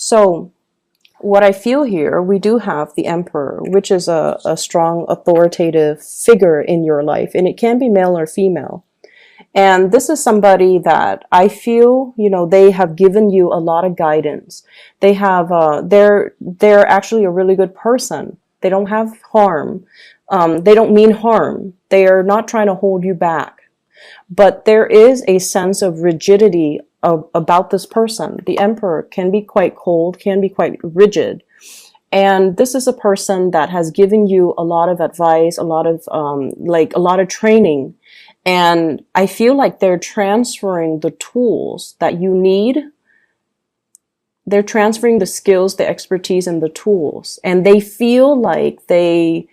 So what I feel here, we do have the Emperor, which is a strong authoritative figure in your life, and it can be male or female. And this is somebody that I feel, they have given you a lot of guidance. They have, they're actually a really good person. They don't have harm. They don't mean harm. They are not trying to hold you back. But there is a sense of rigidity about this person. The Emperor can be quite cold, can be quite rigid. And this is a person that has given you a lot of advice, a lot of training. And I feel like they're transferring the tools that you need. They're transferring the skills, the expertise, and the tools. And they feel like they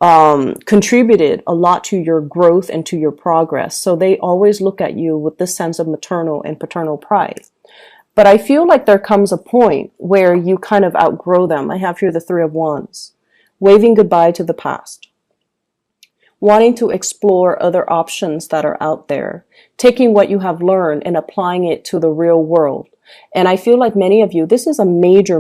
contributed a lot to your growth and to your progress. So they always look at you with this sense of maternal and paternal pride. But I feel like there comes a point where you kind of outgrow them. I have here the Three of Wands, waving goodbye to the past, wanting to explore other options that are out there, taking what you have learned and applying it to the real world. And I feel like many of you, this is a major,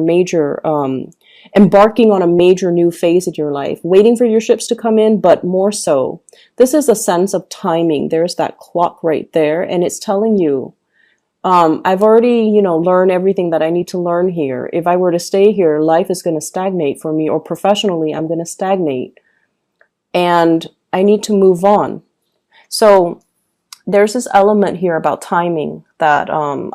embarking on a major new phase in your life, waiting for your ships to come in, but more so, this is a sense of timing. There's that clock right there, and it's telling you, I've already, learned everything that I need to learn here. If I were to stay here, life is going to stagnate for me, or professionally, I'm going to stagnate. And I need to move on. So there's this element here about timing that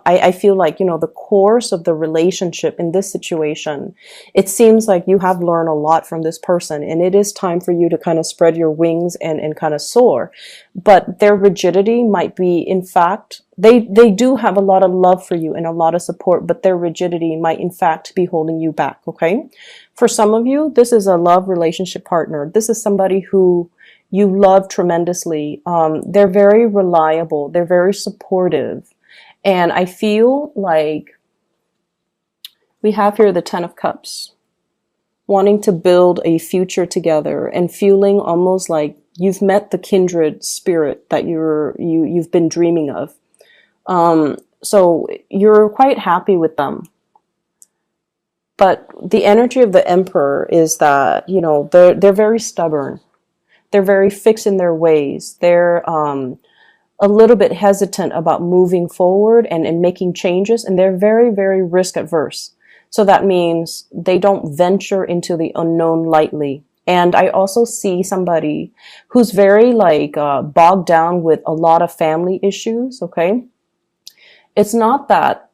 I feel like, the course of the relationship in this situation, it seems like you have learned a lot from this person, and it is time for you to kind of spread your wings and kind of soar. But their rigidity might be, in fact, they do have a lot of love for you and a lot of support, but their rigidity might in fact be holding you back, okay? For some of you, this is a love relationship partner. This is somebody who you love tremendously. They're very reliable. They're very supportive. And I feel like we have here the Ten of Cups, wanting to build a future together and feeling almost like you've met the kindred spirit that you've been dreaming of. So you're quite happy with them. But the energy of the Emperor is that, they're very stubborn. They're very fixed in their ways. They're a little bit hesitant about moving forward and making changes. And they're very, very risk adverse. So that means they don't venture into the unknown lightly. And I also see somebody who's very bogged down with a lot of family issues. Okay. It's not that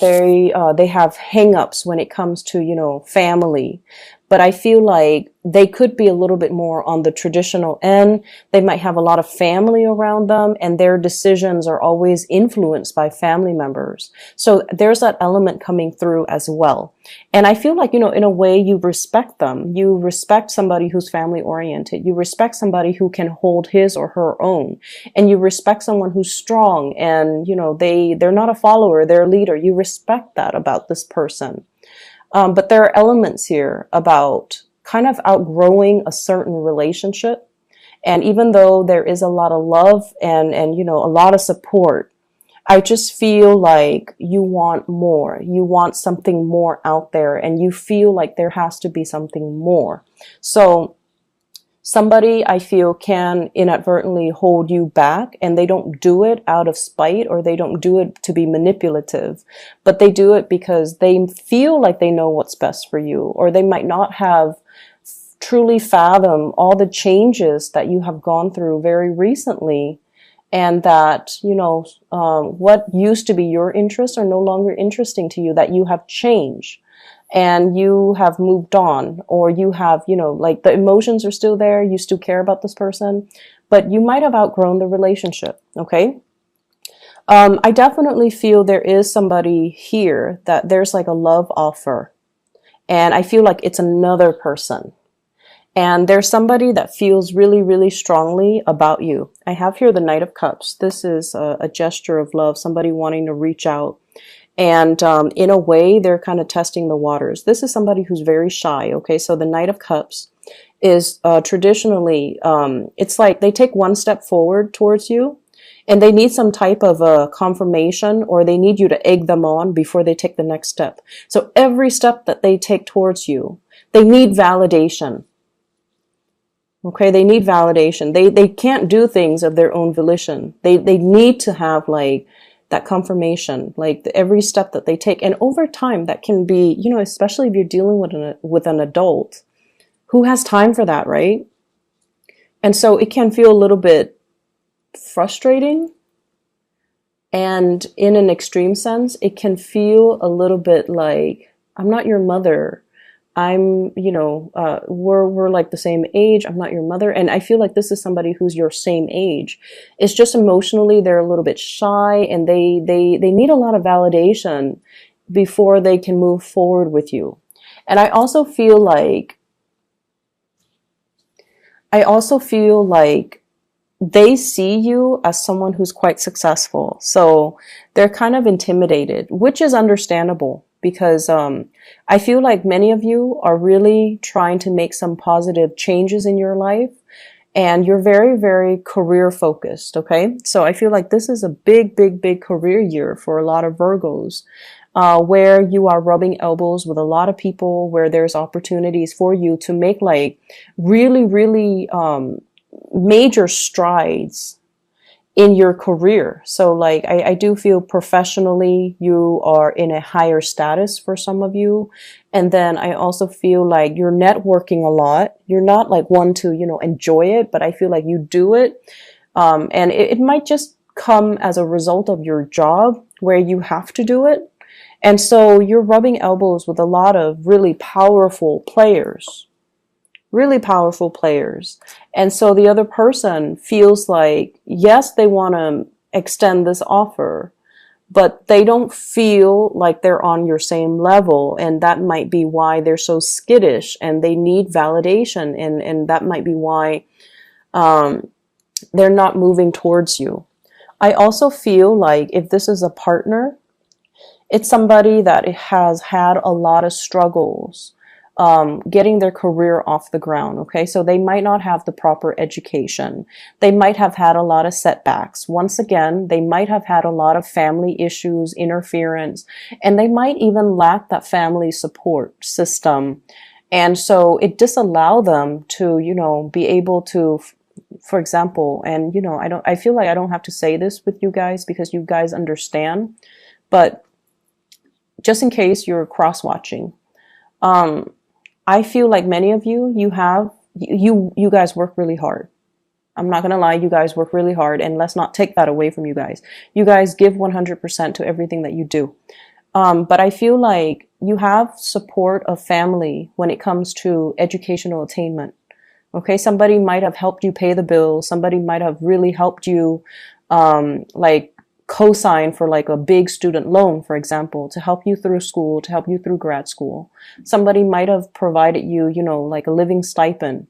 they have hang-ups when it comes to, family. But I feel like they could be a little bit more on the traditional end. They might have a lot of family around them, and their decisions are always influenced by family members. So there's that element coming through as well. And I feel like, in a way, you respect them. You respect somebody who's family oriented. You respect somebody who can hold his or her own. And you respect someone who's strong and, they're not a follower, they're a leader. You respect that about this person. But there are elements here about kind of outgrowing a certain relationship. And even though there is a lot of love and a lot of support, I just feel like you want more. You want something more out there, and you feel like there has to be something more. So somebody, I feel, can inadvertently hold you back, and they don't do it out of spite, or they don't do it to be manipulative, but they do it because they feel like they know what's best for you, or they might not have truly fathomed all the changes that you have gone through very recently, and that, what used to be your interests are no longer interesting to you, that you have changed. And you have moved on, or you have, the emotions are still there. You still care about this person, but you might have outgrown the relationship. Okay. I definitely feel there is somebody here that there's like a love offer, and I feel like it's another person. And there's somebody that feels really, really strongly about you. I have here the Knight of Cups. This is a gesture of love, somebody wanting to reach out. And in a way, they're kind of testing the waters. This is somebody who's very shy, okay? So the Knight of Cups is traditionally, it's like they take one step forward towards you, and they need some type of a confirmation, or they need you to egg them on before they take the next step. So every step that they take towards you, they need validation. Okay, they need validation. They can't do things of their own volition. They need to have like that confirmation, like every step that they take. And over time, that can be, you know, especially if you're dealing with an adult, who has time for that, right? And so it can feel a little bit frustrating. And in an extreme sense, it can feel a little bit like, I'm not your mother. I'm, you know, we're like the same age. I'm not your mother. And I feel like this is somebody who's your same age. It's just emotionally, they're a little bit shy, and they need a lot of validation before they can move forward with you. And I also feel like they see you as someone who's quite successful. So they're kind of intimidated, which is understandable, because I feel like many of you are really trying to make some positive changes in your life, and you're very, very career focused. Okay. So I feel like this is a big, big, big career year for a lot of Virgos, where you are rubbing elbows with a lot of people, where there's opportunities for you to make like really, really, major strides in your career. So like, I do feel professionally you are in a higher status for some of you. And then I also feel like you're networking a lot. You're not like one to, you know, enjoy it, but I feel like you do it. And it might just come as a result of your job where you have to do it. And so you're rubbing elbows with a lot of really powerful players. Really powerful players. And so the other person feels like, yes, they want to extend this offer, but they don't feel like they're on your same level. And that might be why they're so skittish, and they need validation. And that might be why they're not moving towards you. I also feel like if this is a partner, it's somebody that has had a lot of struggles getting their career off the ground. Okay, so they might not have the proper education. They might have had a lot of setbacks. Once again, they might have had a lot of family issues, interference, and they might even lack that family support system. And so it disallow them to, you know, be able to, for example, and you know, I feel like I don't have to say this with you guys because you guys understand, but just in case you're cross-watching, I feel like many of you, you guys work really hard. I'm not going to lie, you guys work really hard, and let's not take that away from you guys. You guys give 100% to everything that you do. But I feel like you have support of family when it comes to educational attainment. Okay, somebody might have helped you pay the bill. Somebody might have really helped you, like co-sign for like a big student loan, for example, to help you through school, to help you through grad school. Somebody might have provided you, you know, like a living stipend.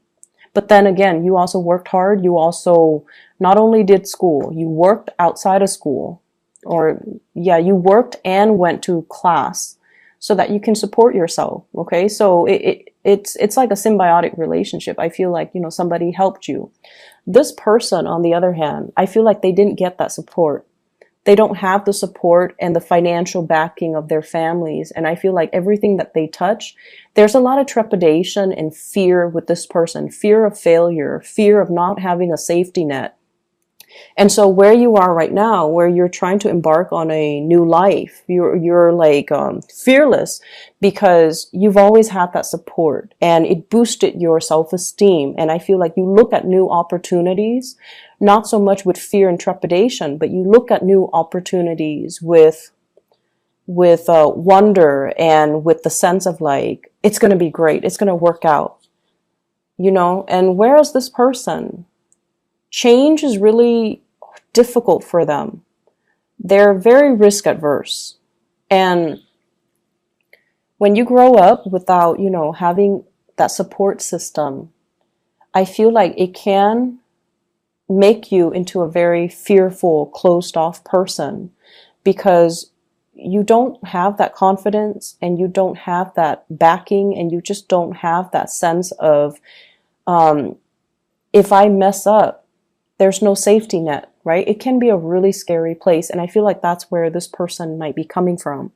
But then again, you also worked hard. You also not only did school, you worked outside of school, or yeah, you worked and went to class so that you can support yourself. Okay. So it's like a symbiotic relationship. I feel like, you know, somebody helped you. This person, on the other hand, I feel like they didn't get that support. They don't have the support and the financial backing of their families. And I feel like everything that they touch, there's a lot of trepidation and fear with this person, fear of failure, fear of not having a safety net. And so where you are right now, where you're trying to embark on a new life, you're like fearless because you've always had that support and it boosted your self-esteem. And I feel like you look at new opportunities, not so much with fear and trepidation, but you look at new opportunities with wonder and with the sense of like, it's going to be great. It's going to work out, you know. And whereas this person, change is really difficult for them. They're very risk adverse. And when you grow up without, you know, having that support system, I feel like it can make you into a very fearful, closed off person because you don't have that confidence and you don't have that backing and you just don't have that sense of, if I mess up, there's no safety net. right? It can be a really scary place. And I feel like that's where this person might be coming from.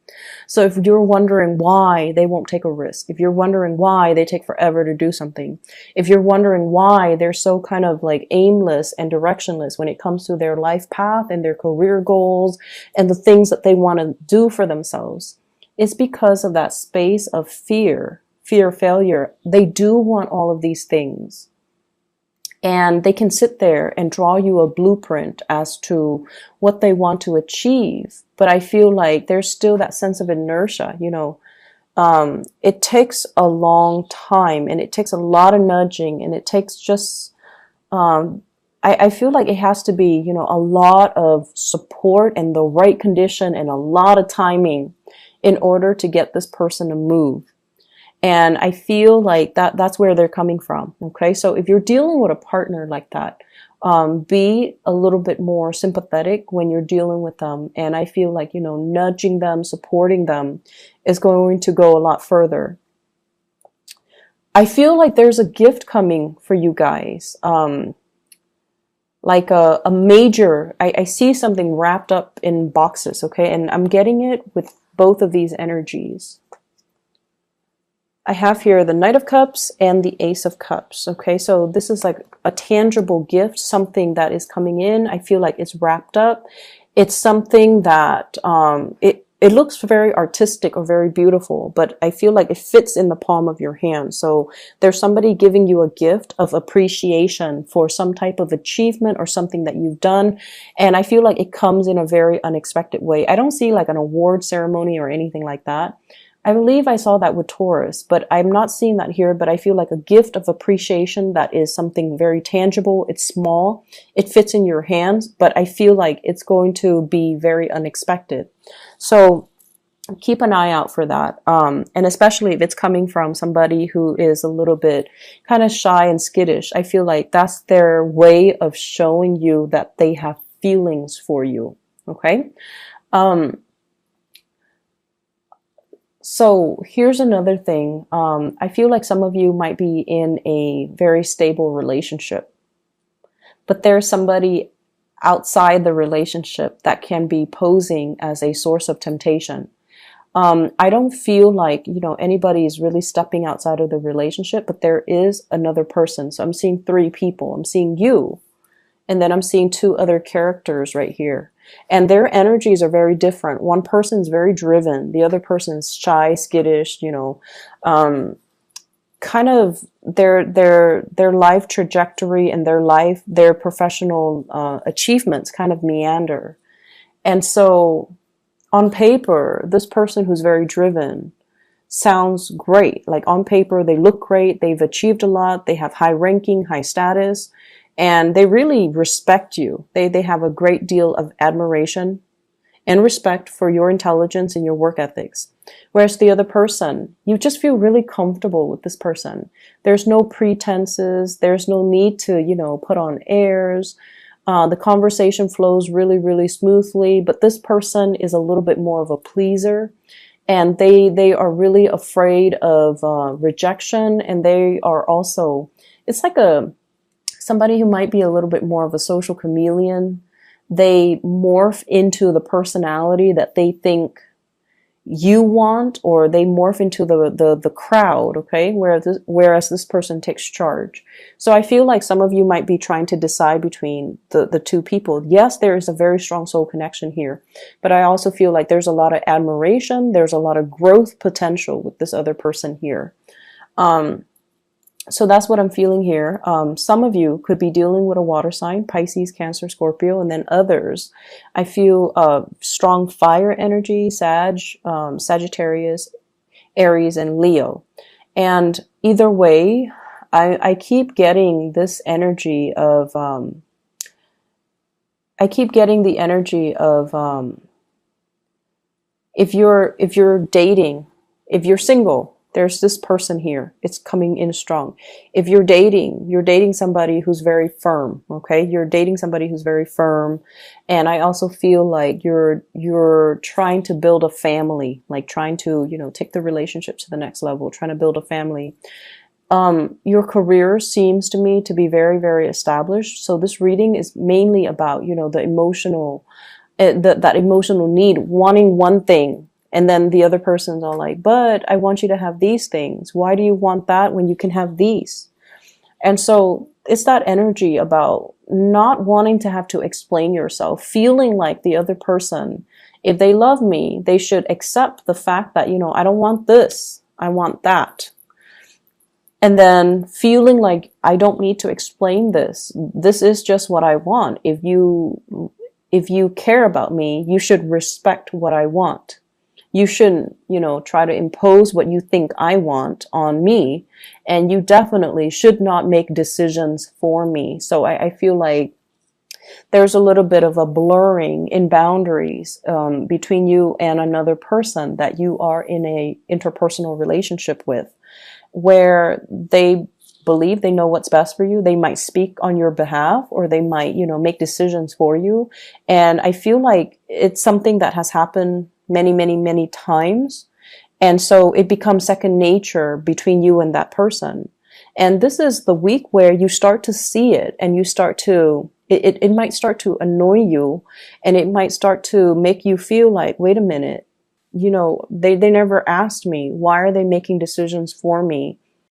So if you're wondering why they won't take a risk, if you're wondering why they take forever to do something, if you're wondering why they're so kind of like aimless and directionless when it comes to their life path and their career goals and the things that they want to do for themselves, it's because of that space of fear of failure. They do want all of these things. And they can sit there and draw you a blueprint as to what they want to achieve. But I feel like there's still that sense of inertia, it takes a long time and it takes a lot of nudging and it takes just, I feel like it has to be, a lot of support and the right condition and a lot of timing in order to get this person to move. And I feel like that's where they're coming from. Okay. So if you're dealing with a partner like that, be a little bit more sympathetic when you're dealing with them. And I feel like, nudging them, supporting them is going to go a lot further. I feel like there's a gift coming for you guys. Like a major, I see something wrapped up in boxes. Okay. And I'm getting it with both of these energies. I have here the Knight of Cups and the Ace of Cups. Okay, so this is like a tangible gift, something that is coming in. I feel like it's wrapped up. It's something that it looks very artistic or very beautiful, but I feel like it fits in the palm of your hand. So there's somebody giving you a gift of appreciation for some type of achievement or something that you've done. And I feel like it comes in a very unexpected way. I don't see like an award ceremony or anything like that. I believe I saw that with Taurus, but I'm not seeing that here. But I feel like a gift of appreciation that is something very tangible. It's small. It fits in your hands, but I feel like it's going to be very unexpected. So keep an eye out for that. And especially if it's coming from somebody who is a little bit kind of shy and skittish, I feel like that's their way of showing you that they have feelings for you. Okay. So here's another thing. I feel like some of you might be in a very stable relationship, but there's somebody outside the relationship that can be posing as a source of temptation. I don't feel like, anybody is really stepping outside of the relationship, but there is another person. So I'm seeing 3 people. I'm seeing you, and then I'm seeing 2 other characters right here. And their energies are very different. One person's very driven. The other person's shy, skittish, kind of their life trajectory and their professional achievements kind of meander. And so on paper, this person who's very driven sounds great. Like on paper, they look great. They've achieved a lot. They have high ranking, high status. And they really respect you. They have a great deal of admiration and respect for your intelligence and your work ethics. Whereas the other person, you just feel really comfortable with this person. There's no pretenses. There's no need to, put on airs. The conversation flows really, really smoothly. But this person is a little bit more of a pleaser. And they are really afraid of rejection. And they are also, it's like somebody who might be a little bit more of a social chameleon. They morph into the personality that they think you want, or they morph into the crowd, okay? Whereas this person takes charge. So I feel like some of you might be trying to decide between the 2 people. Yes, there is a very strong soul connection here, but I also feel like there's a lot of admiration. There's a lot of growth potential with this other person here. So that's what I'm feeling here. Some of you could be dealing with a water sign, Pisces, Cancer, Scorpio, and then others. I feel strong fire energy, Sagittarius, Aries, and Leo. And either way, I keep getting this energy of, if you're dating, if you're single, there's this person here. It's coming in strong. If you're dating somebody who's very firm, okay? You're dating somebody who's very firm. And I also feel like you're trying to build a family, like trying to, take the relationship to the next level, trying to build a family. Your career seems to me to be very, very established. So this reading is mainly about, the emotional, that emotional need, wanting one thing. And then the other person's all like, but I want you to have these things. Why do you want that when you can have these? And so it's that energy about not wanting to have to explain yourself, feeling like the other person, if they love me, they should accept the fact that, I don't want this, I want that. And then feeling like I don't need to explain this. This is just what I want. If you care about me, you should respect what I want. You shouldn't, try to impose what you think I want on me. And you definitely should not make decisions for me. So I feel like there's a little bit of a blurring in boundaries between you and another person that you are in a interpersonal relationship with, where they believe they know what's best for you. They might speak on your behalf, or they might, make decisions for you. And I feel like it's something that has happened many, many, many times. And so it becomes second nature between you and that person. And this is the week where you start to see it, and you start to, it might start to annoy you, and it might start to make you feel like, wait a minute, they never asked me. Why are they making decisions for me?